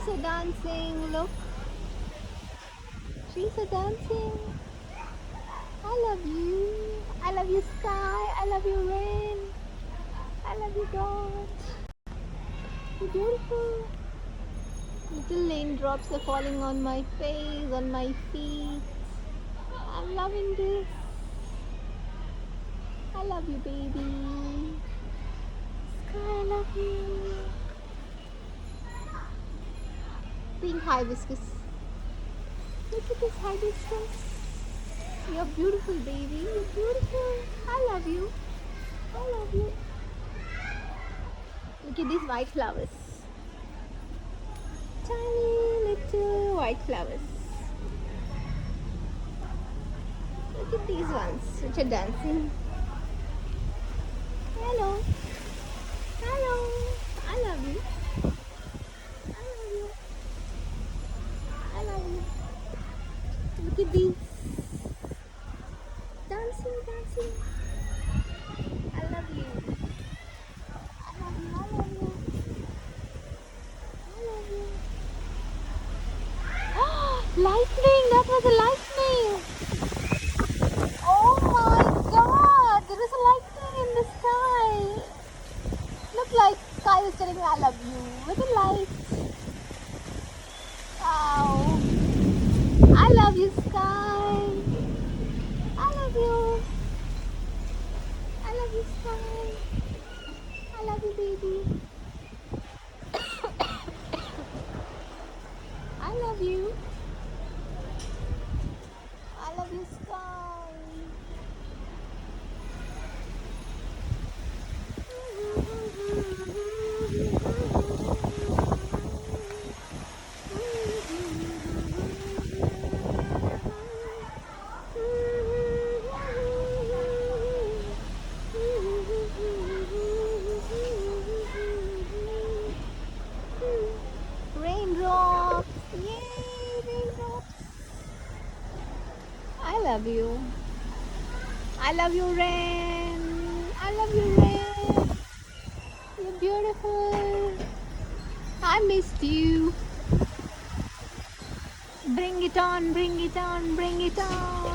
Trees are dancing, look. Trees are dancing. I love you. I love you, sky. I love you, rain. I love you, God. You're beautiful. Little raindrops are falling on my face, on my feet. I'm loving this. I love you, baby. Sky, I love you. Pink hibiscus. Look at this hibiscus. You're beautiful, baby. You're beautiful. I love you. I love you. Look at these white flowers. Tiny little white flowers. Look at these ones which are dancing. Hello. Hello. I love you. I love you. I love you. Look at these. Dancing, dancing. I love you. I love you. I love you. I love you. Lightning! That was a lightning! Oh my god! There is a lightning in the sky! Look like sky is telling me I love you with a light. Wow! I love you, sky! I love you! I love you, sky! I love you, baby! I love you! I love you, sky! Raindrops! Yay, raindrops! I love you. I love you, rain. I love you, rain. You're beautiful. I missed you. Bring it on, bring it on, bring it on.